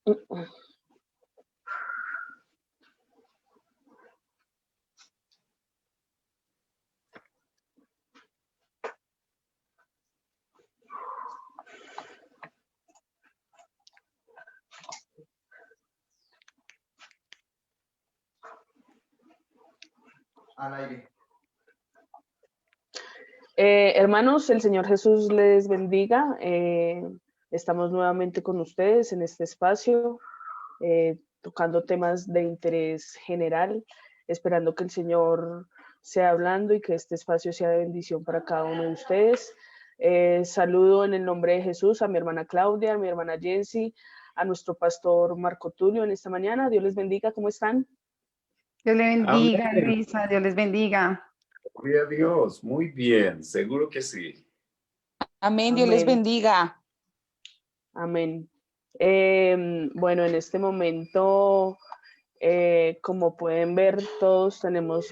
Al aire. Hermanos, el Señor Jesús les bendiga. Estamos nuevamente con ustedes en este espacio, tocando temas de interés general, esperando que el Señor sea hablando y que este espacio sea de bendición para cada uno de ustedes. Saludo en el nombre de Jesús a mi hermana Claudia, a mi hermana Jensi, a nuestro pastor Marco Tulio en esta mañana. Dios les bendiga, ¿cómo están? Dios le bendiga, Amén. Luisa, Dios les bendiga. Gloria a Dios, muy bien, seguro que sí. Amén, Dios les bendiga. Amén. Bueno, en este momento, como pueden ver, todos tenemos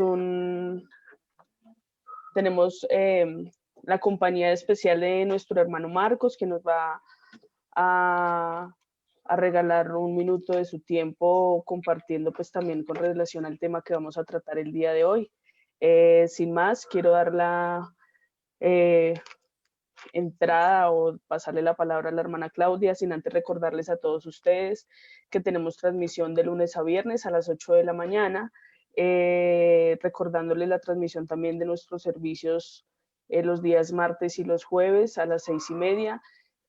la compañía especial de nuestro hermano Marcos, que nos va a regalar un minuto de su tiempo compartiendo pues también con relación al tema que vamos a tratar el día de hoy. Sin más, quiero dar la entrada o pasarle la palabra a la hermana Claudia, sin antes recordarles a todos ustedes que tenemos transmisión de lunes a viernes a las 8 de la mañana, recordándoles la transmisión también de nuestros servicios los días martes y los jueves a las 6:30,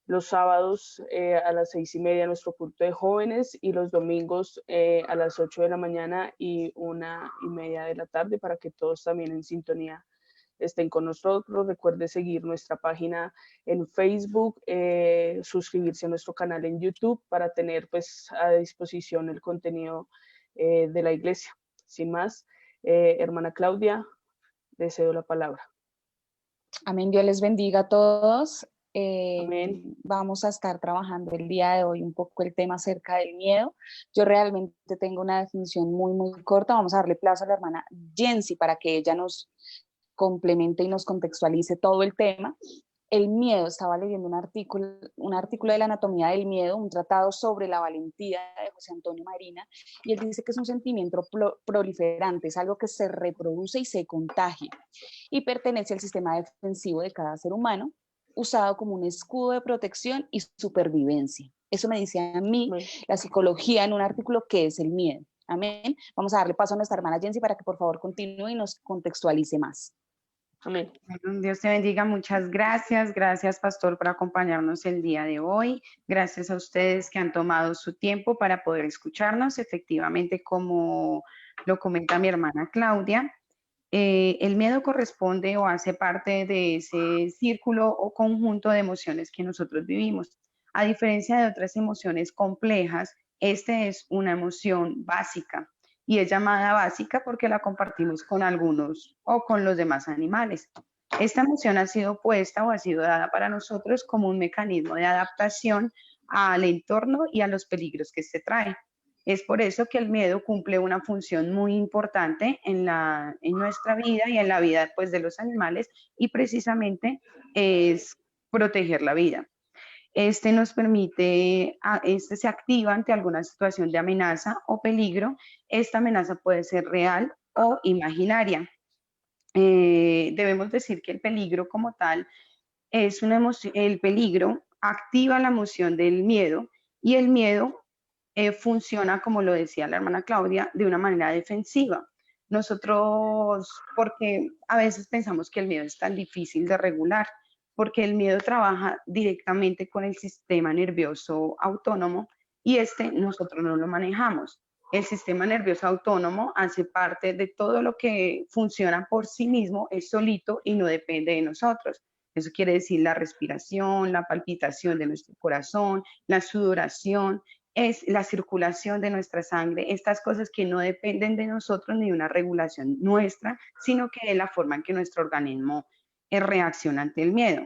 los sábados a las 6:30 nuestro culto de jóvenes y los domingos a las 8 de la mañana y 1:30 de la tarde, para que todos también en sintonía estén con nosotros. Recuerde seguir nuestra página en Facebook, suscribirse a nuestro canal en YouTube para tener pues a disposición el contenido de la iglesia. Sin más, hermana Claudia, le cedo la palabra. Amén, Dios les bendiga a todos. Amén. Vamos a estar trabajando el día de hoy un poco el tema acerca del miedo. Yo realmente tengo una definición muy corta. Vamos a darle plazo a la hermana Jensi para que ella nos complemente y nos contextualice todo el tema. El miedo, estaba leyendo un artículo de la anatomía del miedo, un tratado sobre la valentía de José Antonio Marina, y él dice que es un sentimiento proliferante, es algo que se reproduce y se contagia, y pertenece al sistema defensivo de cada ser humano, usado como un escudo de protección y supervivencia. Eso me dice a mí la psicología en un artículo que es el miedo. Amén. Vamos a darle paso a nuestra hermana Jensi para que por favor continúe y nos contextualice más. Amén. Dios te bendiga, muchas gracias. Gracias, pastor, por acompañarnos el día de hoy. Gracias a ustedes que han tomado su tiempo para poder escucharnos. Efectivamente, como lo comenta mi hermana Claudia, el miedo corresponde o hace parte de ese círculo o conjunto de emociones que nosotros vivimos. A diferencia de otras emociones complejas, este es una emoción básica y es llamada básica porque la compartimos con algunos o con los demás animales. Esta emoción ha sido puesta o ha sido dada para nosotros como un mecanismo de adaptación al entorno y a los peligros que se trae. Es por eso que el miedo cumple una función muy importante en nuestra vida y en la vida pues, de los animales, y precisamente es proteger la vida. Este nos permite, este se activa ante alguna situación de amenaza o peligro. Esta amenaza puede ser real o imaginaria. Debemos decir que el peligro como tal es una emoción, el peligro activa la emoción del miedo, y el miedo funciona, como lo decía la hermana Claudia, de una manera defensiva. Nosotros, porque a veces pensamos que el miedo es tan difícil de regular, porque el miedo trabaja directamente con el sistema nervioso autónomo y nosotros no lo manejamos. El sistema nervioso autónomo hace parte de todo lo que funciona por sí mismo, es solito y no depende de nosotros. Eso quiere decir la respiración, la palpitación de nuestro corazón, la sudoración, es la circulación de nuestra sangre, estas cosas que no dependen de nosotros ni de una regulación nuestra, sino que de la forma en que nuestro organismo reacciona ante el miedo.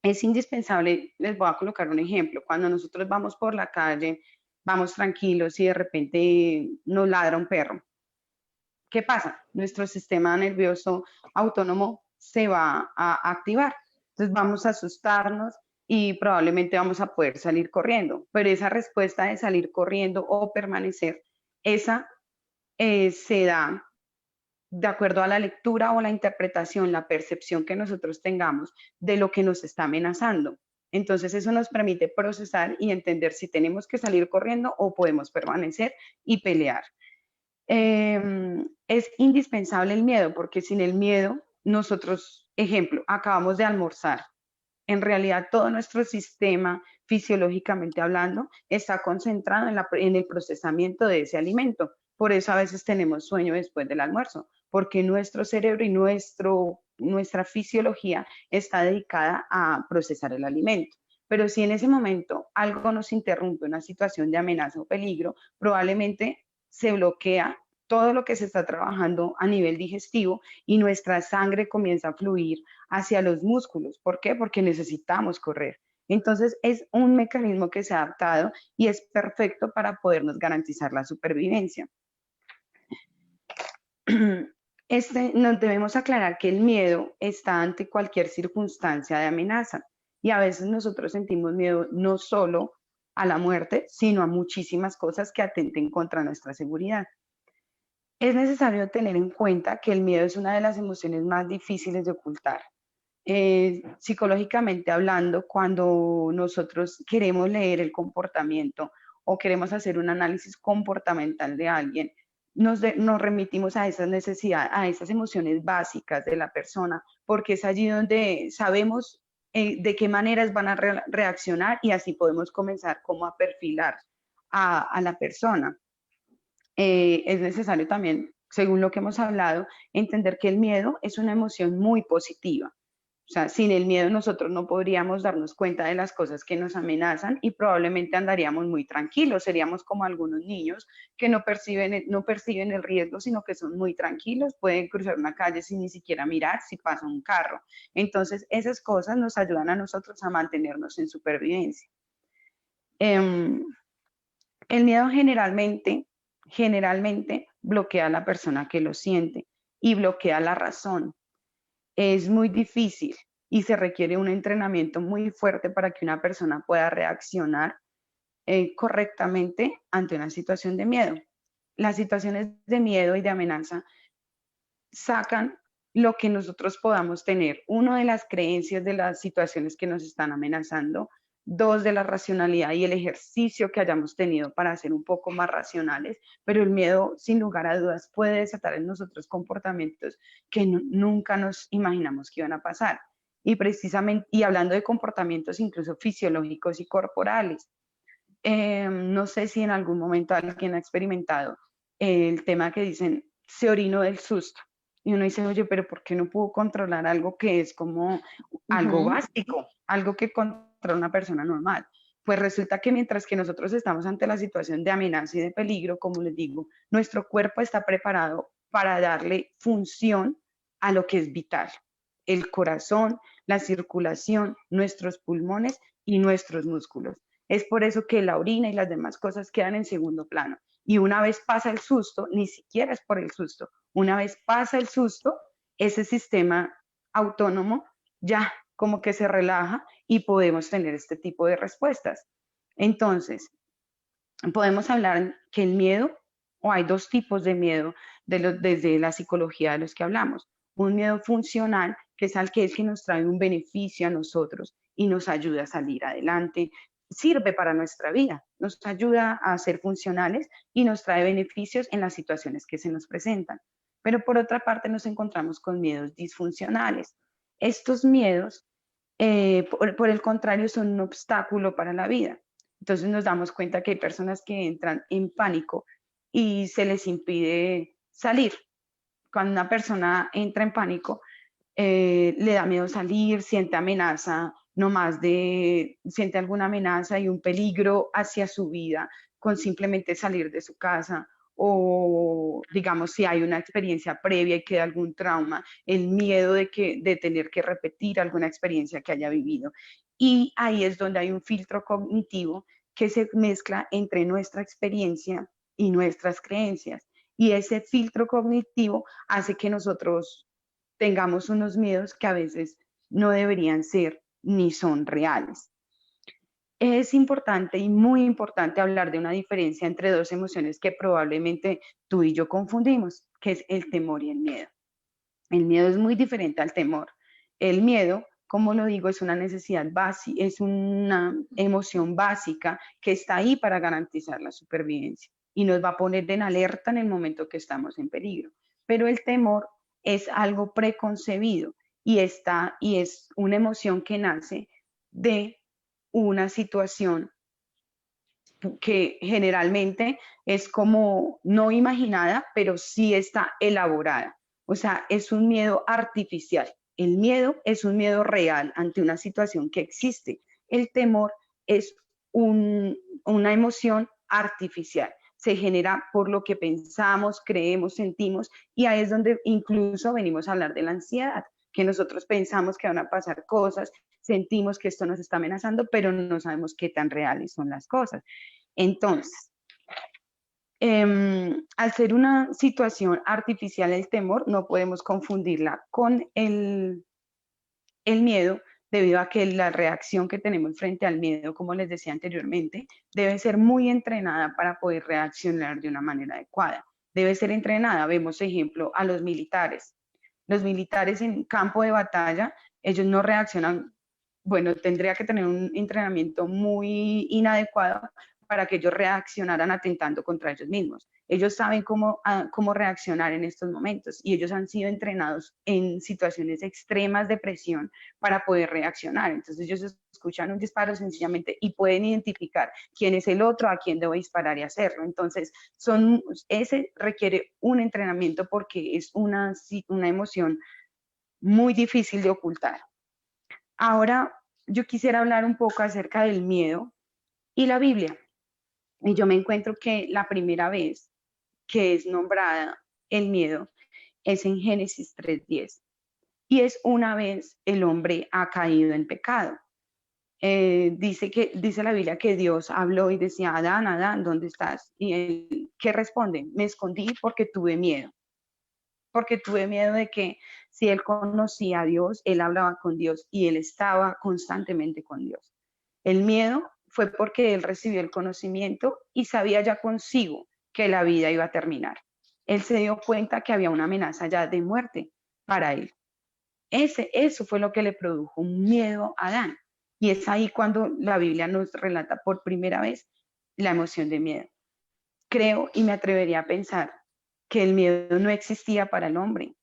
Es indispensable, les voy a colocar un ejemplo, cuando nosotros vamos por la calle, vamos tranquilos y de repente nos ladra un perro. ¿Qué pasa? Nuestro sistema nervioso autónomo se va a activar. Entonces vamos a asustarnos, y probablemente vamos a poder salir corriendo, pero esa respuesta de salir corriendo o permanecer, esa se da de acuerdo a la lectura o la interpretación, la percepción que nosotros tengamos de lo que nos está amenazando. Entonces eso nos permite procesar y entender si tenemos que salir corriendo o podemos permanecer y pelear. Es indispensable el miedo, porque sin el miedo nosotros, ejemplo, acabamos de almorzar. En realidad todo nuestro sistema, fisiológicamente hablando, está concentrado en el procesamiento de ese alimento. Por eso a veces tenemos sueño después del almuerzo, porque nuestro cerebro y nuestra fisiología está dedicada a procesar el alimento. Pero si en ese momento algo nos interrumpe, una situación de amenaza o peligro, probablemente se bloquea todo lo que se está trabajando a nivel digestivo y nuestra sangre comienza a fluir hacia los músculos. ¿Por qué? Porque necesitamos correr. Entonces es un mecanismo que se ha adaptado y es perfecto para podernos garantizar la supervivencia. Nos debemos aclarar que el miedo está ante cualquier circunstancia de amenaza y a veces nosotros sentimos miedo no solo a la muerte, sino a muchísimas cosas que atenten contra nuestra seguridad. Es necesario tener en cuenta que el miedo es una de las emociones más difíciles de ocultar. Psicológicamente hablando, cuando nosotros queremos leer el comportamiento o queremos hacer un análisis comportamental de alguien, nos remitimos a esas necesidades, a esas emociones básicas de la persona, porque es allí donde sabemos de qué maneras van a reaccionar y así podemos comenzar como a perfilar a la persona. Es necesario también, según lo que hemos hablado, entender que el miedo es una emoción muy positiva. O sea, sin el miedo nosotros no podríamos darnos cuenta de las cosas que nos amenazan y probablemente andaríamos muy tranquilos. Seríamos como algunos niños que no perciben el riesgo, sino que son muy tranquilos, pueden cruzar una calle sin ni siquiera mirar si pasa un carro. Entonces, esas cosas nos ayudan a nosotros a mantenernos en supervivencia. El miedo generalmente bloquea a la persona que lo siente y bloquea la razón. Es muy difícil y se requiere un entrenamiento muy fuerte para que una persona pueda reaccionar correctamente ante una situación de miedo. Las situaciones de miedo y de amenaza sacan lo que nosotros podamos tener. Uno, de las creencias de las situaciones que nos están amenazando. Dos, de la racionalidad y el ejercicio que hayamos tenido para ser un poco más racionales, pero el miedo, sin lugar a dudas, puede desatar en nosotros comportamientos que nunca nos imaginamos que iban a pasar. Y precisamente, y hablando de comportamientos incluso fisiológicos y corporales, no sé si en algún momento alguien ha experimentado el tema que dicen, se orinó del susto. Y uno dice, oye, pero ¿por qué no puedo controlar algo que es como algo básico, algo que controla una persona normal? Pues resulta que mientras que nosotros estamos ante la situación de amenaza y de peligro, como les digo, nuestro cuerpo está preparado para darle función a lo que es vital. El corazón, la circulación, nuestros pulmones y nuestros músculos. Es por eso que la orina y las demás cosas quedan en segundo plano. Y una vez pasa el susto, ni siquiera es por el susto, una vez pasa el susto, ese sistema autónomo ya como que se relaja y podemos tener este tipo de respuestas. Entonces, podemos hablar que el miedo, o hay dos tipos de miedo desde la psicología de los que hablamos. Un miedo funcional, que es al que nos trae un beneficio a nosotros y nos ayuda a salir adelante, sirve para nuestra vida, nos ayuda a ser funcionales y nos trae beneficios en las situaciones que se nos presentan. Pero por otra parte nos encontramos con miedos disfuncionales. Estos miedos, por el contrario, son un obstáculo para la vida. Entonces nos damos cuenta que hay personas que entran en pánico y se les impide salir. Cuando una persona entra en pánico, le da miedo salir, siente amenaza, siente alguna amenaza y un peligro hacia su vida con simplemente salir de su casa, o digamos si hay una experiencia previa y queda algún trauma, el miedo de tener que repetir alguna experiencia que haya vivido. Y ahí es donde hay un filtro cognitivo que se mezcla entre nuestra experiencia y nuestras creencias. Y ese filtro cognitivo hace que nosotros tengamos unos miedos que a veces no deberían ser ni son reales. es importante y muy importante hablar de una diferencia entre dos emociones que probablemente tú y yo confundimos, que es el temor y el miedo. El miedo es muy diferente al temor. El miedo, como lo digo, es una necesidad básica, es una emoción básica que está ahí para garantizar la supervivencia y nos va a poner en alerta en el momento que estamos en peligro. Pero el temor es algo preconcebido y es una emoción que nace de una situación que generalmente es como no imaginada, pero sí está elaborada. O sea, es un miedo artificial. El miedo es un miedo real ante una situación que existe. El temor es una emoción artificial. Se genera por lo que pensamos, creemos, sentimos, y ahí es donde incluso venimos a hablar de la ansiedad, que nosotros pensamos que van a pasar cosas, sentimos que esto nos está amenazando, pero no sabemos qué tan reales son las cosas. Entonces, al ser una situación artificial el temor, no podemos confundirla con el miedo, debido a que la reacción que tenemos frente al miedo, como les decía anteriormente, debe ser muy entrenada para poder reaccionar de una manera adecuada. Debe ser entrenada. Vemos, ejemplo, a los militares. Los militares en campo de batalla, ellos no reaccionan, bueno, tendría que tener un entrenamiento muy inadecuado para que ellos reaccionaran atentando contra ellos mismos. Ellos saben cómo reaccionar en estos momentos y ellos han sido entrenados en situaciones extremas de presión para poder reaccionar. Entonces ellos escuchan un disparo sencillamente y pueden identificar quién es el otro, a quién debo disparar y hacerlo. Entonces ese requiere un entrenamiento porque es una emoción muy difícil de ocultar. Ahora yo quisiera hablar un poco acerca del miedo y la Biblia. Y yo me encuentro que la primera vez que es nombrada el miedo es en Génesis 3:10. Y es una vez el hombre ha caído en pecado. Dice la Biblia que Dios habló y decía, Adán, Adán, ¿dónde estás? Y él, ¿qué responde? Me escondí porque tuve miedo. Porque tuve miedo de que si él conocía a Dios, él hablaba con Dios y él estaba constantemente con Dios. El miedo fue porque él recibió el conocimiento y sabía ya consigo que la vida iba a terminar. Él se dio cuenta que había una amenaza ya de muerte para él. Eso fue lo que le produjo un miedo a Adán. Y es ahí cuando la Biblia nos relata por primera vez la emoción de miedo. Creo y me atrevería a pensar que el miedo no existía para el hombre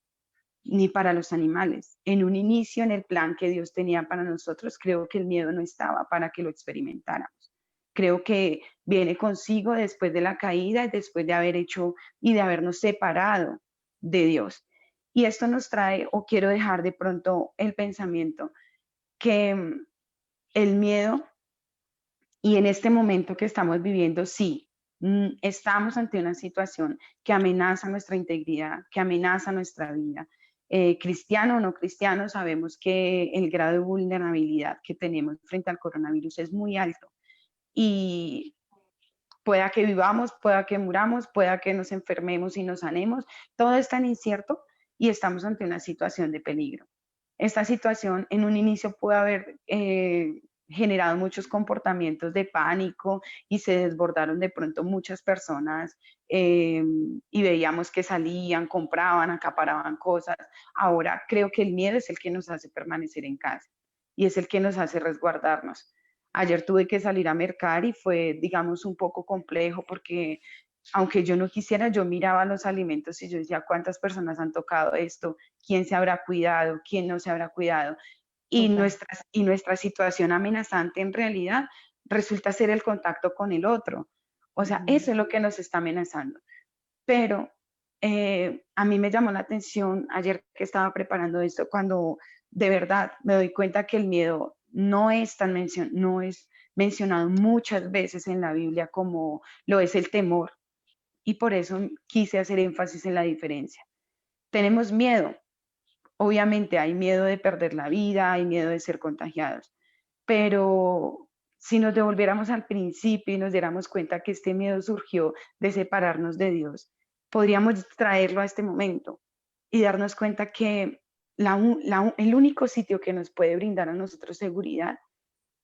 ni para los animales. En un inicio, en el plan que Dios tenía para nosotros, creo que el miedo no estaba para que lo experimentáramos. Creo que viene consigo después de la caída, después de haber hecho y de habernos separado de Dios. Y esto nos trae, o quiero dejar de pronto el pensamiento, que el miedo, y en este momento que estamos viviendo, sí, estamos ante una situación que amenaza nuestra integridad, que amenaza nuestra vida. Cristiano o no cristiano, sabemos que el grado de vulnerabilidad que tenemos frente al coronavirus es muy alto. Y pueda que vivamos, pueda que muramos, pueda que nos enfermemos y nos sanemos, todo es tan incierto y estamos ante una situación de peligro. Esta situación en un inicio puede haber generado muchos comportamientos de pánico y se desbordaron de pronto muchas personas y veíamos que salían, compraban, acaparaban cosas. Ahora creo que el miedo es el que nos hace permanecer en casa y es el que nos hace resguardarnos. Ayer tuve que salir a mercar y fue, digamos, un poco complejo porque aunque yo no quisiera, yo miraba los alimentos y yo decía, ¿cuántas personas han tocado esto? ¿Quién se habrá cuidado? ¿Quién no se habrá cuidado? Y nuestra situación amenazante en realidad resulta ser el contacto con el otro. O sea, eso es lo que nos está amenazando. Pero a mí me llamó la atención ayer que estaba preparando esto, cuando de verdad me doy cuenta que el miedo no es mencionado muchas veces en la Biblia como lo es el temor. Y por eso quise hacer énfasis en la diferencia. Tenemos miedo, obviamente hay miedo de perder la vida, hay miedo de ser contagiados, pero si nos devolviéramos al principio y nos diéramos cuenta que este miedo surgió de separarnos de Dios, podríamos traerlo a este momento y darnos cuenta que el único sitio que nos puede brindar a nosotros seguridad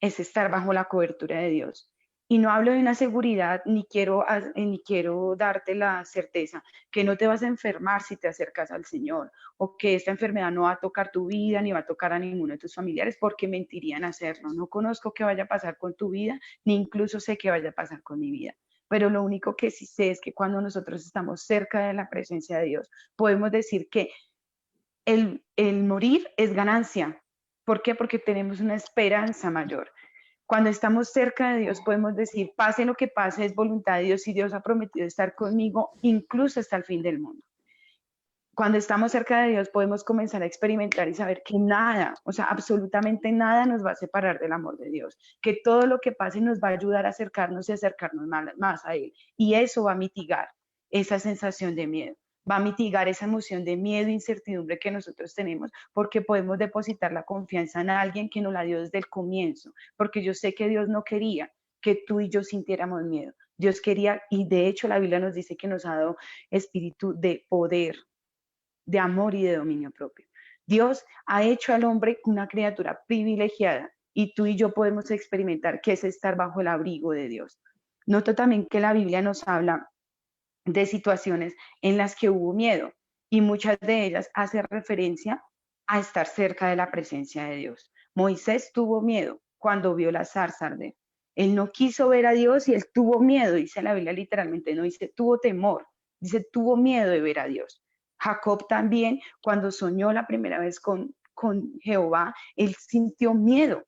es estar bajo la cobertura de Dios. Y no hablo de una seguridad, ni quiero darte la certeza que no te vas a enfermar si te acercas al Señor, o que esta enfermedad no va a tocar tu vida, ni va a tocar a ninguno de tus familiares, porque mentirían hacerlo. No conozco qué vaya a pasar con tu vida, ni incluso sé qué vaya a pasar con mi vida. Pero lo único que sí sé es que cuando nosotros estamos cerca de la presencia de Dios, podemos decir que el morir es ganancia. ¿Por qué? Porque tenemos una esperanza mayor. Cuando estamos cerca de Dios podemos decir, pase lo que pase, es voluntad de Dios y Dios ha prometido estar conmigo incluso hasta el fin del mundo. Cuando estamos cerca de Dios podemos comenzar a experimentar y saber que nada, o sea, absolutamente nada nos va a separar del amor de Dios, que todo lo que pase nos va a ayudar a acercarnos y acercarnos más a Él. Y eso va a mitigar esa sensación de miedo, va a mitigar esa emoción de miedo e incertidumbre que nosotros tenemos, porque podemos depositar la confianza en alguien que nos la dio desde el comienzo, porque yo sé que Dios no quería que tú y yo sintiéramos miedo. Dios quería, y de hecho la Biblia nos dice que nos ha dado espíritu de poder, de amor y de dominio propio. Dios ha hecho al hombre una criatura privilegiada y tú y yo podemos experimentar qué es estar bajo el abrigo de Dios. Noto también que la Biblia nos habla de situaciones en las que hubo miedo y muchas de ellas hacen referencia a estar cerca de la presencia de Dios. Moisés tuvo miedo cuando vio la zarza arder. Él no quiso ver a Dios y él tuvo miedo, dice la Biblia literalmente, no dice tuvo temor, dice tuvo miedo de ver a Dios. Jacob también, cuando soñó la primera vez con Jehová, él sintió miedo.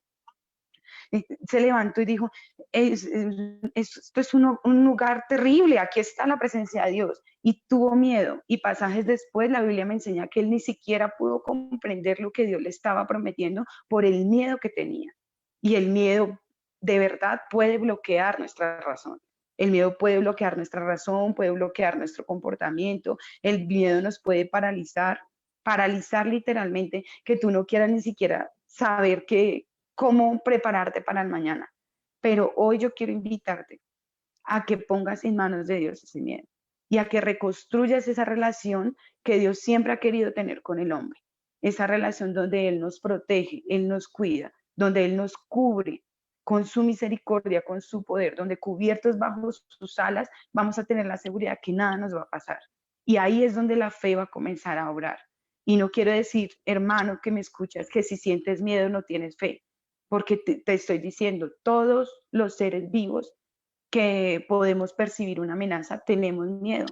Se levantó y dijo, esto es un lugar terrible, aquí está la presencia de Dios. Y tuvo miedo. Y pasajes después, la Biblia me enseña que él ni siquiera pudo comprender lo que Dios le estaba prometiendo por el miedo que tenía. Y el miedo de verdad puede bloquear nuestra razón. El miedo puede bloquear nuestra razón, puede bloquear nuestro comportamiento. El miedo nos puede paralizar literalmente, que tú no quieras ni siquiera saber cómo prepararte para el mañana. Pero hoy yo quiero invitarte a que pongas en manos de Dios ese miedo y a que reconstruyas esa relación que Dios siempre ha querido tener con el hombre. Esa relación donde Él nos protege, Él nos cuida, donde Él nos cubre con su misericordia, con su poder, donde cubiertos bajo sus alas vamos a tener la seguridad que nada nos va a pasar. Y ahí es donde la fe va a comenzar a obrar. Y no quiero decir, hermano que me escuchas, que si sientes miedo no tienes fe, porque te estoy diciendo, todos los seres vivos que podemos percibir una amenaza, tenemos miedo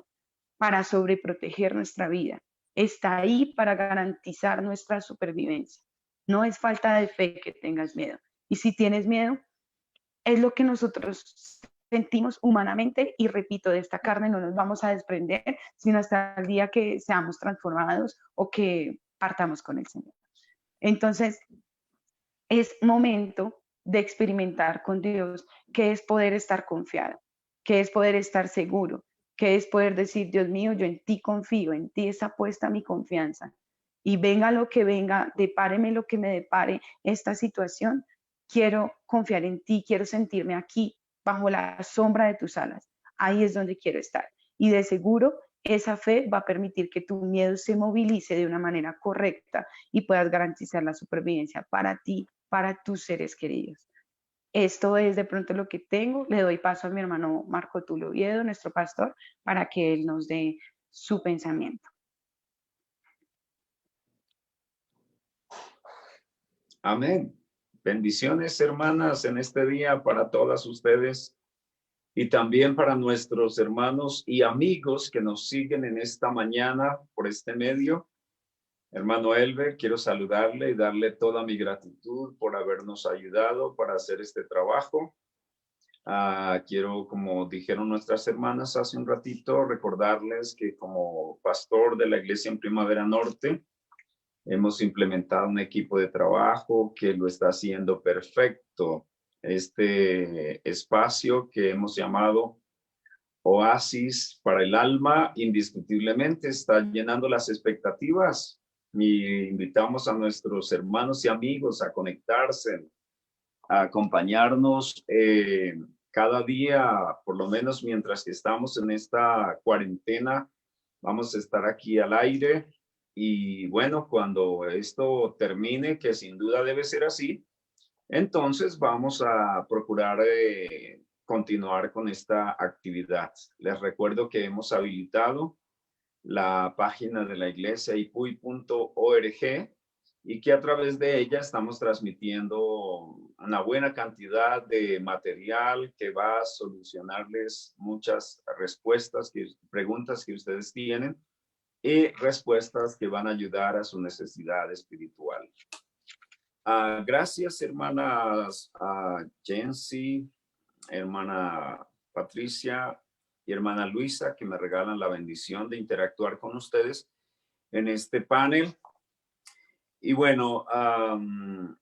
para sobreproteger nuestra vida. Está ahí para garantizar nuestra supervivencia. No es falta de fe que tengas miedo. Y si tienes miedo, es lo que nosotros sentimos humanamente y repito, de esta carne no nos vamos a desprender, sino hasta el día que seamos transformados o que partamos con el Señor. Entonces, es momento de experimentar con Dios qué es poder estar confiado, qué es poder estar seguro, qué es poder decir, Dios mío, yo en ti confío, en ti está puesta mi confianza. Y venga lo que venga, depáreme lo que me depare esta situación, quiero confiar en ti, quiero sentirme aquí, bajo la sombra de tus alas. Ahí es donde quiero estar. Y de seguro, esa fe va a permitir que tu miedo se movilice de una manera correcta y puedas garantizar la supervivencia para ti, para tus seres queridos. Esto es de pronto lo que tengo. Le doy paso a mi hermano Marco Tulio Oviedo, nuestro pastor, para que él nos dé su pensamiento. Amén. Bendiciones, hermanas, en este día para todas ustedes y también para nuestros hermanos y amigos que nos siguen en esta mañana por este medio. Hermano Elber, quiero saludarle y darle toda mi gratitud por habernos ayudado para hacer este trabajo. Quiero, como dijeron nuestras hermanas hace un ratito, recordarles que como pastor de la Iglesia en Primavera Norte, hemos implementado un equipo de trabajo que lo está haciendo perfecto. Este espacio que hemos llamado Oasis para el Alma, indiscutiblemente está llenando las expectativas. Y invitamos a nuestros hermanos y amigos a conectarse, a acompañarnos cada día, por lo menos mientras que estamos en esta cuarentena. Vamos a estar aquí al aire y bueno, cuando esto termine, que sin duda debe ser así, Entonces vamos a procurar continuar con esta actividad. Les recuerdo que hemos habilitado la página de la iglesia ipuy.org y que a través de ella estamos transmitiendo una buena cantidad de material que va a solucionarles muchas preguntas que ustedes tienen y respuestas que van a ayudar a su necesidad espiritual. Gracias, hermanas Jency, hermana Patricia y hermana Luisa, que me regalan la bendición de interactuar con ustedes en este panel. Y bueno,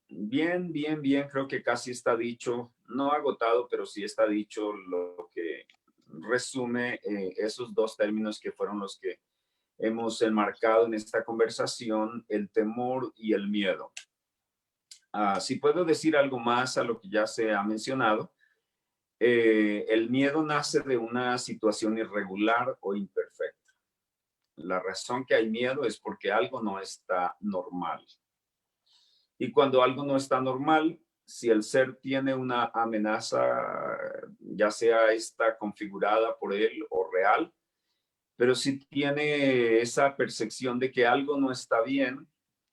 bien, creo que casi está dicho, no agotado, pero sí está dicho lo que resume esos dos términos que fueron los que hemos enmarcado en esta conversación, el temor y el miedo. Si puedo decir algo más a lo que ya se ha mencionado, el miedo nace de una situación irregular o imperfecta. La razón que hay miedo es porque algo no está normal. Y cuando algo no está normal, si el ser tiene una amenaza, ya sea esta configurada por él o real, pero si tiene esa percepción de que algo no está bien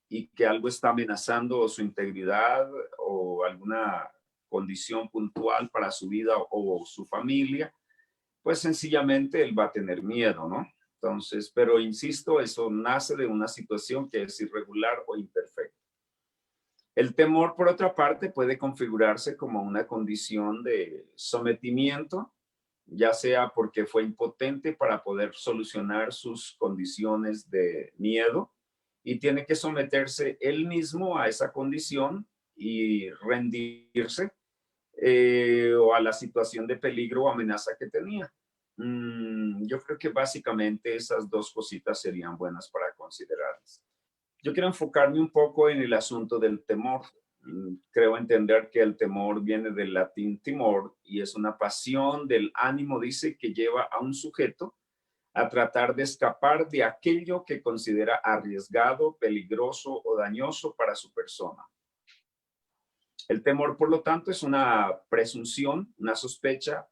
y que algo está amenazando su integridad o alguna condición puntual para su vida o su familia, pues sencillamente él va a tener miedo, ¿no? Entonces, pero insisto, eso nace de una situación que es irregular o imperfecta. El temor, por otra parte, puede configurarse como una condición de sometimiento, ya sea porque fue impotente para poder solucionar sus condiciones de miedo y tiene que someterse él mismo a esa condición y rendirse o a la situación de peligro o amenaza que tenía. Yo creo que básicamente esas dos cositas serían buenas para considerarlas. Yo quiero enfocarme un poco en el asunto del temor. Creo entender que el temor viene del latín timor y es una pasión del ánimo, dice, que lleva a un sujeto a tratar de escapar de aquello que considera arriesgado, peligroso o dañoso para su persona. El temor, por lo tanto, es una presunción, una sospecha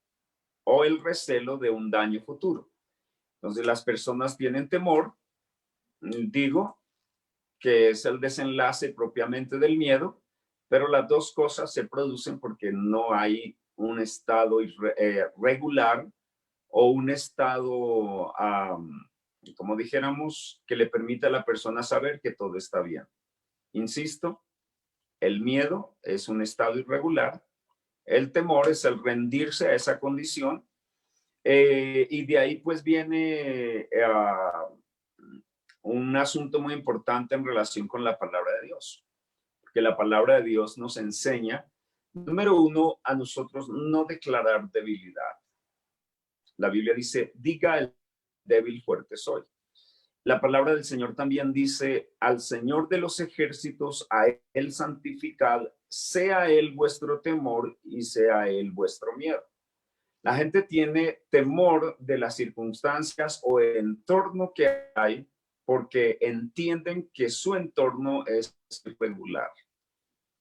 o el recelo de un daño futuro. Entonces, las personas tienen temor, digo, que es el desenlace propiamente del miedo, pero las dos cosas se producen porque no hay un estado regular o un estado, como dijéramos, que le permita a la persona saber que todo está bien. Insisto, el miedo es un estado irregular, el temor es el rendirse a esa condición y de ahí pues viene un asunto muy importante en relación con la palabra de Dios, porque la palabra de Dios nos enseña, número uno, a nosotros no declarar debilidad. La Biblia dice, diga el débil fuerte soy. La palabra del Señor también dice, al Señor de los ejércitos, a él santificad, sea él vuestro temor y sea él vuestro miedo. La gente tiene temor de las circunstancias o el entorno que hay porque entienden que su entorno es irregular.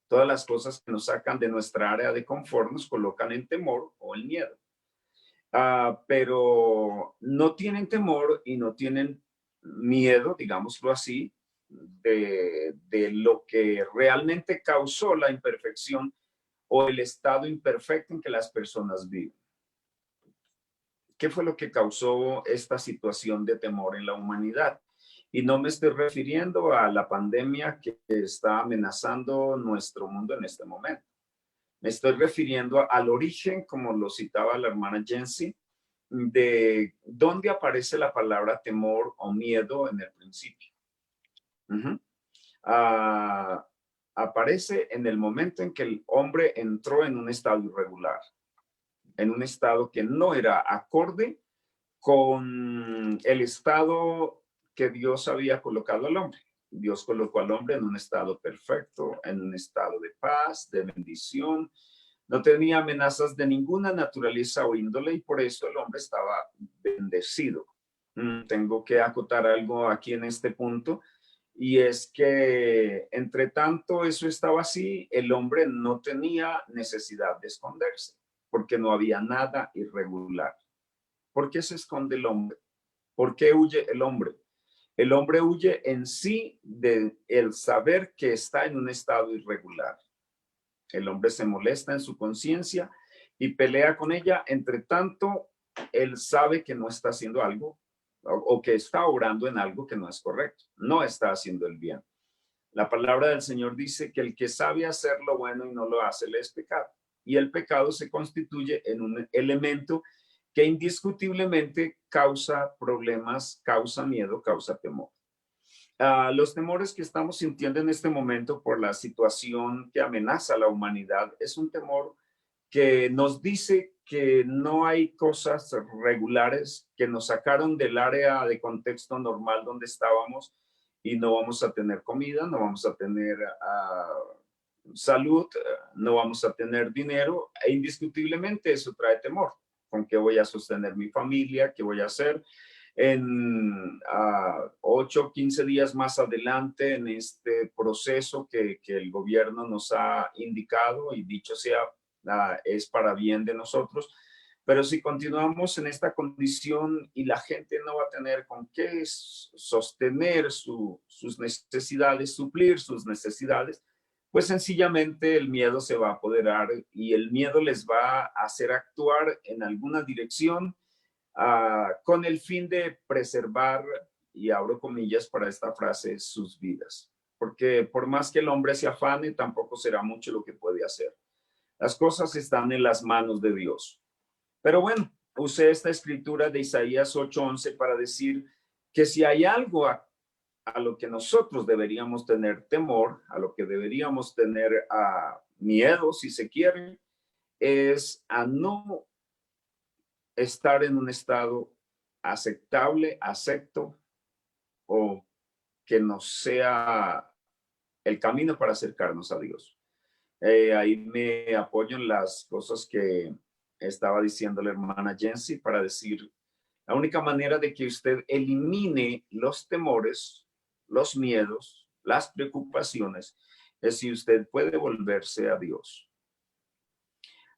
Todas las cosas que nos sacan de nuestra área de confort nos colocan en temor o en miedo. Pero no tienen temor y no tienen miedo, digámoslo así, de lo que realmente causó la imperfección o el estado imperfecto en que las personas viven. ¿Qué fue lo que causó esta situación de temor en la humanidad? Y no me estoy refiriendo a la pandemia que está amenazando nuestro mundo en este momento. Me estoy refiriendo al origen, como lo citaba la hermana Jency, de dónde aparece la palabra temor o miedo en el principio. Aparece en el momento en que el hombre entró en un estado irregular, en un estado que no era acorde con el estado que Dios había colocado al hombre. Dios colocó al hombre en un estado perfecto, en un estado de paz, de bendición. No tenía amenazas de ninguna naturaleza o índole y por eso el hombre estaba bendecido. Tengo que acotar algo aquí en este punto Y es que, entre tanto eso estaba así, el hombre no tenía necesidad de esconderse, porque no había nada irregular. ¿Por qué se esconde el hombre? ¿Por qué huye el hombre? El hombre huye en sí de el saber que está en un estado irregular. El hombre se molesta en su conciencia y pelea con ella. Entre tanto, él sabe que no está haciendo algo o que está obrando en algo que no es correcto. No está haciendo el bien. La palabra del Señor dice que el que sabe hacer lo bueno y no lo hace, le es pecado. Y el pecado se constituye en un elemento que indiscutiblemente causa problemas, causa miedo, causa temor. Los temores que estamos sintiendo en este momento por la situación que amenaza a la humanidad es un temor que nos dice que no hay cosas regulares, que nos sacaron del área de contexto normal donde estábamos y no vamos a tener comida, no vamos a tener salud, no vamos a tener dinero e indiscutiblemente eso trae temor. ¿Con qué voy a sostener mi familia? ¿Qué voy a hacer? En 8 o 15 días más adelante en este proceso que el gobierno nos ha indicado y dicho sea, es para bien de nosotros. Pero si continuamos en esta condición y la gente no va a tener con qué sostener sus necesidades, suplir sus necesidades, pues sencillamente el miedo se va a apoderar y el miedo les va a hacer actuar en alguna dirección con el fin de preservar, y abro comillas para esta frase, sus vidas. Porque por más que el hombre se afane, tampoco será mucho lo que puede hacer. Las cosas están en las manos de Dios. Pero bueno, usé esta escritura de Isaías 8:11 para decir que si hay algo a lo que nosotros deberíamos tener temor, a lo que deberíamos tener miedo, si se quiere, es a no estar en un estado aceptable, acepto, o que no sea el camino para acercarnos a Dios. Ahí me apoyo en las cosas que estaba diciendo la hermana Jensi para decir, la única manera de que usted elimine los temores, los miedos, las preocupaciones, es si usted puede volverse a Dios.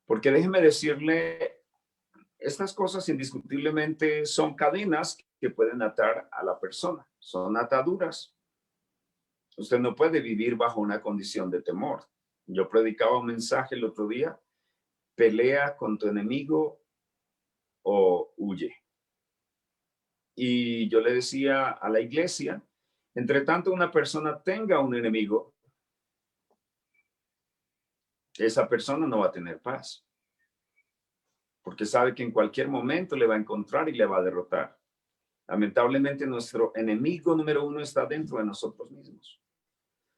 Porque déjeme decirle, estas cosas indiscutiblemente son cadenas que pueden atar a la persona, son ataduras. Usted no puede vivir bajo una condición de temor. Yo predicaba un mensaje el otro día, pelea con tu enemigo o huye. Y yo le decía a la iglesia, entre tanto una persona tenga un enemigo, esa persona no va a tener paz. Porque sabe que en cualquier momento le va a encontrar y le va a derrotar. Lamentablemente nuestro enemigo número uno está dentro de nosotros mismos.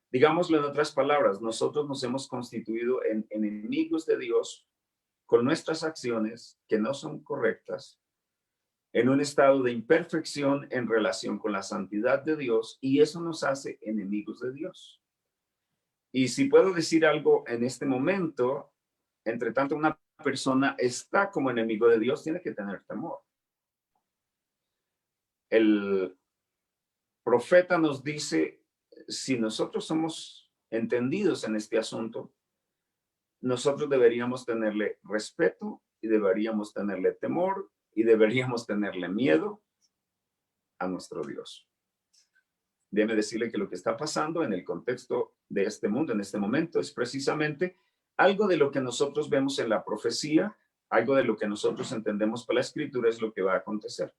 Digámoslo en otras palabras, nosotros nos hemos constituido en enemigos de Dios con nuestras acciones que no son correctas, en un estado de imperfección en relación con la santidad de Dios, y eso nos hace enemigos de Dios. Y si puedo decir algo en este momento, entre tanto una persona está como enemigo de Dios, tiene que tener temor. El profeta nos dice, si nosotros somos entendidos en este asunto, nosotros deberíamos tenerle respeto y deberíamos tenerle temor y deberíamos tenerle miedo a nuestro Dios. Déjeme decirle que lo que está pasando en el contexto de este mundo, en este momento, es precisamente algo de lo que nosotros vemos en la profecía, algo de lo que nosotros entendemos por la escritura es lo que va a acontecer.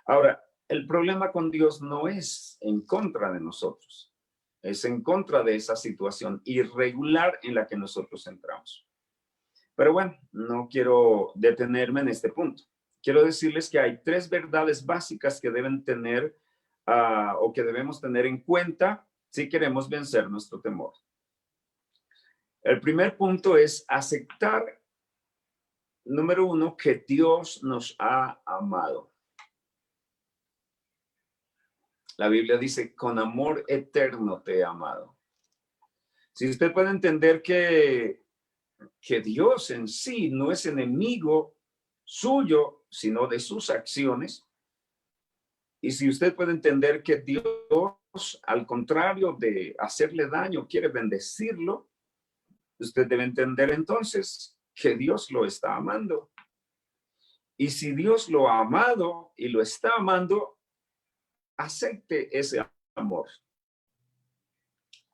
Ahora, el problema con Dios no es en contra de nosotros, es en contra de esa situación irregular en la que nosotros entramos. Pero bueno, no quiero detenerme en este punto. Quiero decirles que hay 3 verdades básicas que deben tener o que debemos tener en cuenta si queremos vencer nuestro temor. El primer punto es aceptar, número 1, que Dios nos ha amado. La Biblia dice, con amor eterno te he amado. Si usted puede entender que Dios en sí no es enemigo suyo, sino de sus acciones, y si usted puede entender que Dios al contrario de hacerle daño, quiere bendecirlo, usted debe entender entonces que Dios lo está amando. Y si Dios lo ha amado y lo está amando, acepte ese amor.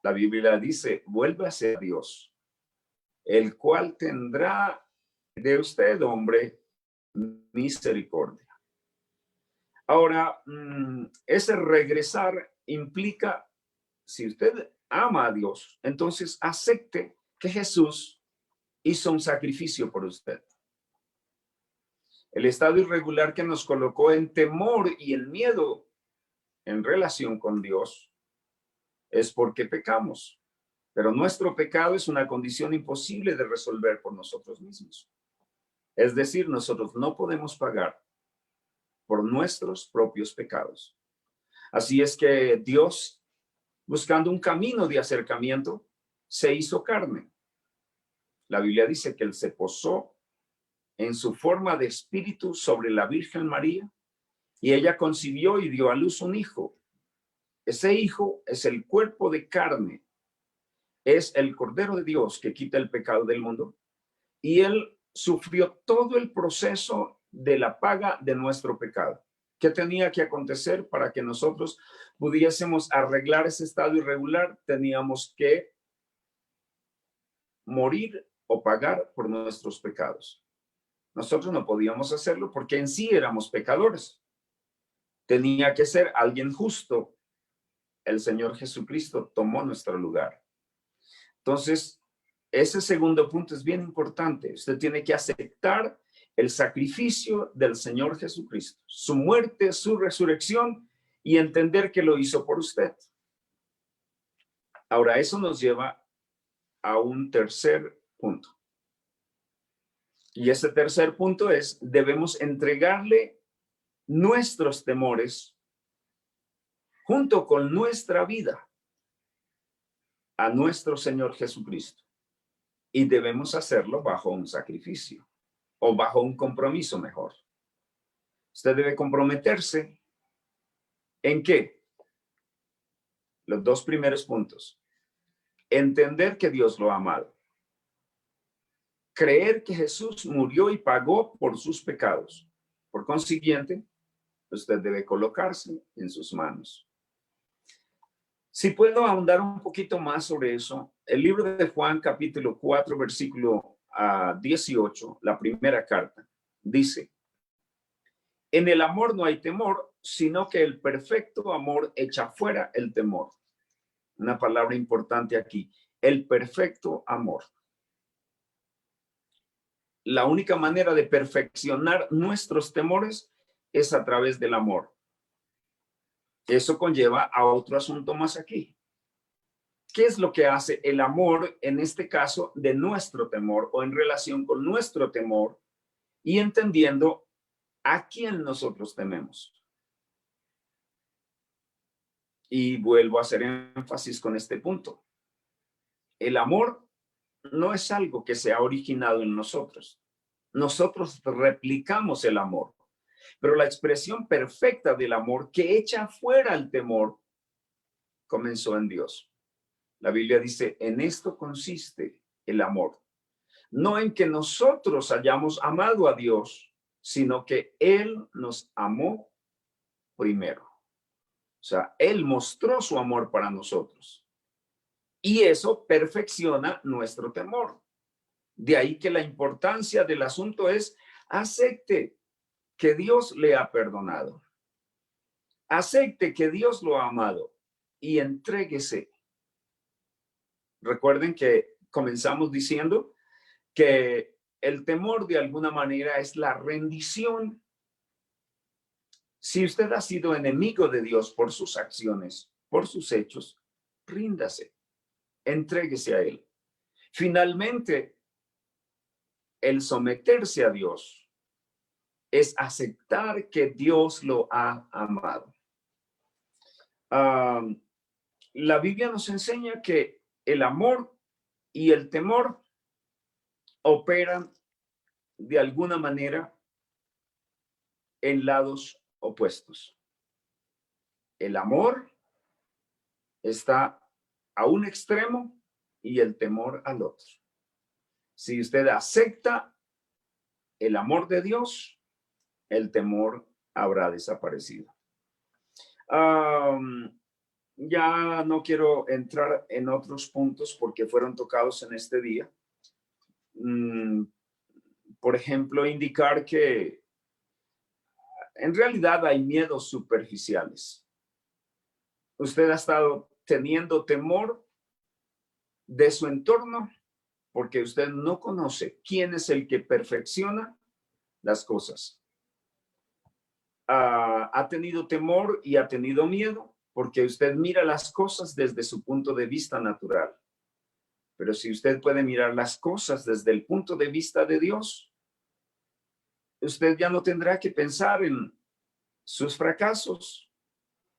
La Biblia dice, vuélvase a Dios, el cual tendrá de usted, hombre, misericordia. Ahora, ese regresar implica, si usted ama a Dios, entonces acepte que Jesús hizo un sacrificio por usted. El estado irregular que nos colocó en temor y en miedo en relación con Dios es porque pecamos. Pero nuestro pecado es una condición imposible de resolver por nosotros mismos. Es decir, nosotros no podemos pagar por nuestros propios pecados. Así es que Dios, buscando un camino de acercamiento, se hizo carne. La Biblia dice que Él se posó en su forma de espíritu sobre la Virgen María y ella concibió y dio a luz un hijo. Ese hijo es el cuerpo de carne, es el Cordero de Dios que quita el pecado del mundo. Y Él sufrió todo el proceso de la paga de nuestro pecado. ¿Qué tenía que acontecer para que nosotros pudiésemos arreglar ese estado irregular? Teníamos que morir o pagar por nuestros pecados. Nosotros no podíamos hacerlo porque en sí éramos pecadores. Tenía que ser alguien justo. El Señor Jesucristo tomó nuestro lugar. Entonces, ese segundo punto es bien importante. Usted tiene que aceptar el sacrificio del Señor Jesucristo, su muerte, su resurrección, y entender que lo hizo por usted. Ahora, eso nos lleva a un tercer punto. Y ese tercer punto es, debemos entregarle nuestros temores junto con nuestra vida a nuestro Señor Jesucristo. Y debemos hacerlo bajo un sacrificio o bajo un compromiso mejor. Usted debe comprometerse ¿en qué? Los dos primeros puntos. Entender que Dios lo ha amado. Creer que Jesús murió y pagó por sus pecados. Por consiguiente, usted debe colocarse en sus manos. Si puedo ahondar un poquito más sobre eso, el libro de Juan, capítulo 4, versículo 18, la primera carta, dice: en el amor no hay temor, sino que el perfecto amor echa fuera el temor. Una palabra importante aquí, el perfecto amor. La única manera de perfeccionar nuestros temores es a través del amor. Eso conlleva a otro asunto más aquí. ¿Qué es lo que hace el amor, en este caso, de nuestro temor o en relación con nuestro temor y entendiendo a quién nosotros tememos? Y vuelvo a hacer énfasis con este punto. El amor no es algo que se ha originado en nosotros. Nosotros replicamos el amor, pero la expresión perfecta del amor que echa fuera el temor comenzó en Dios. La Biblia dice, en esto consiste el amor. No en que nosotros hayamos amado a Dios, sino que Él nos amó primero. O sea, Él mostró su amor para nosotros. Y eso perfecciona nuestro temor. De ahí que la importancia del asunto es acepte que Dios le ha perdonado. Acepte que Dios lo ha amado y entréguese. Recuerden que comenzamos diciendo que el temor de alguna manera es la rendición. Si usted ha sido enemigo de Dios por sus acciones, por sus hechos, ríndase, entréguese a Él. Finalmente, el someterse a Dios es aceptar que Dios lo ha amado. La Biblia nos enseña que el amor y el temor operan de alguna manera en lados opuestos. El amor está a un extremo y el temor al otro. Si usted acepta el amor de Dios, el temor habrá desaparecido. Ya no quiero entrar en otros puntos porque fueron tocados en este día. Por ejemplo, indicar que en realidad hay miedos superficiales. Usted ha estado teniendo temor de su entorno porque usted no conoce quién es el que perfecciona las cosas. Ha tenido temor y ha tenido miedo porque usted mira las cosas desde su punto de vista natural. Pero si usted puede mirar las cosas desde el punto de vista de Dios, usted ya no tendrá que pensar en sus fracasos,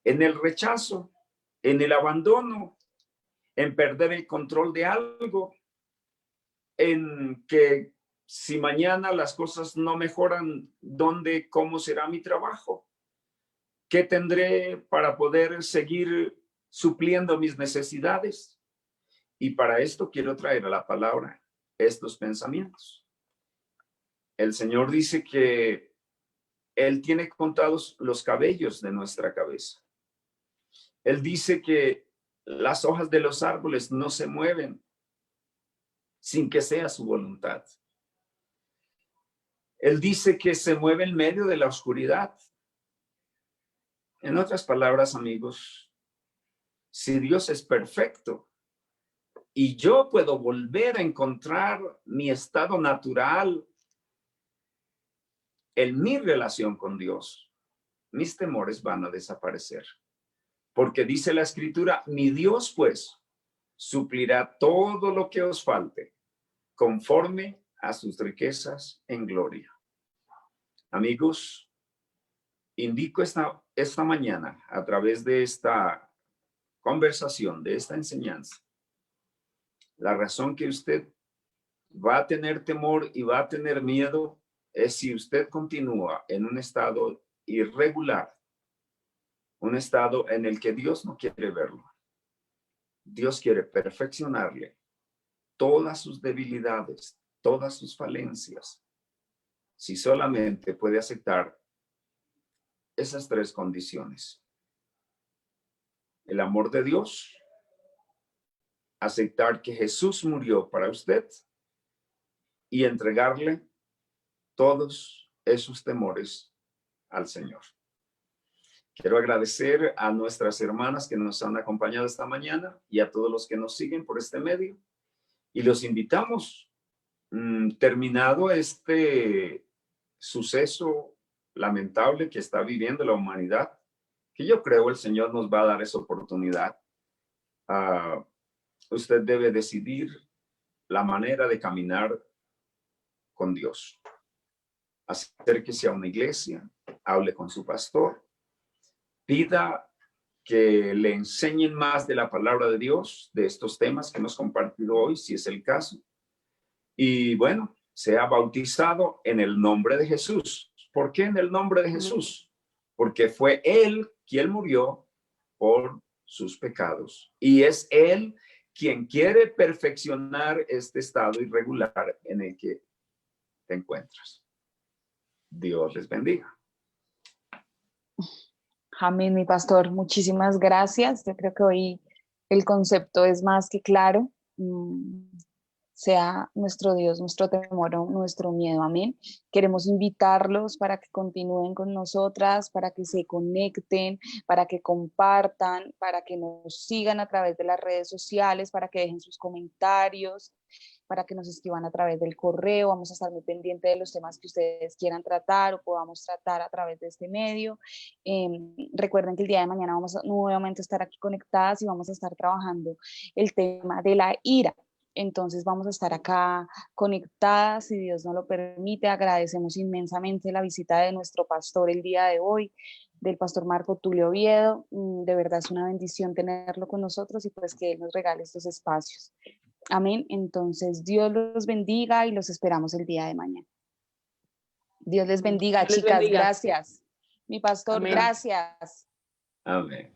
en el rechazo, en el abandono, en perder el control de algo, en que si mañana las cosas no mejoran, cómo será mi trabajo? ¿Qué tendré para poder seguir supliendo mis necesidades? Y para esto quiero traer a la palabra estos pensamientos. El Señor dice que Él tiene contados los cabellos de nuestra cabeza. Él dice que las hojas de los árboles no se mueven sin que sea su voluntad. Él dice que se mueve en medio de la oscuridad. En otras palabras, amigos, si Dios es perfecto y yo puedo volver a encontrar mi estado natural en mi relación con Dios, mis temores van a desaparecer. Porque dice la Escritura, mi Dios pues suplirá todo lo que os falte conforme a sus riquezas en gloria. Amigos, indico esta mañana a través de esta conversación, de esta enseñanza, la razón que usted va a tener temor y va a tener miedo es si usted continúa en un estado irregular, un estado en el que Dios no quiere verlo. Dios quiere perfeccionarle todas sus debilidades, todas sus falencias, si solamente puede aceptar esas tres condiciones: el amor de Dios, aceptar que Jesús murió para usted y entregarle todos esos temores al Señor. Quiero agradecer a nuestras hermanas que nos han acompañado esta mañana y a todos los que nos siguen por este medio. Y los invitamos, terminado este suceso lamentable que está viviendo la humanidad, que yo creo el Señor nos va a dar esa oportunidad. Usted debe decidir la manera de caminar con Dios. Acérquese a una iglesia, hable con su pastor, pida que le enseñen más de la palabra de Dios, de estos temas que hemos compartido hoy, si es el caso. Y bueno, sea bautizado en el nombre de Jesús. ¿Por qué en el nombre de Jesús? Porque fue Él quien murió por sus pecados. Y es Él quien quiere perfeccionar este estado irregular en el que te encuentras. Dios les bendiga. Amén, mi pastor. Muchísimas gracias. Yo creo que hoy el concepto es más que claro. Sea nuestro Dios, nuestro temor, nuestro miedo. Amén. Queremos invitarlos para que continúen con nosotras, para que se conecten, para que compartan, para que nos sigan a través de las redes sociales, para que dejen sus comentarios, para que nos escriban a través del correo. Vamos a estar muy pendientes de los temas que ustedes quieran tratar o podamos tratar a través de este medio. Recuerden que el día de mañana vamos a nuevamente estar aquí conectadas y vamos a estar trabajando el tema de la ira. Entonces vamos a estar acá conectadas, si Dios nos lo permite. Agradecemos inmensamente la visita de nuestro pastor el día de hoy, del pastor Marco Tulio Oviedo. De verdad es una bendición tenerlo con nosotros y pues que Él nos regale estos espacios. Amén. Entonces Dios los bendiga y los esperamos el día de mañana. Dios les bendiga, chicas. Gracias. Mi pastor, Amén. gracias. Amén.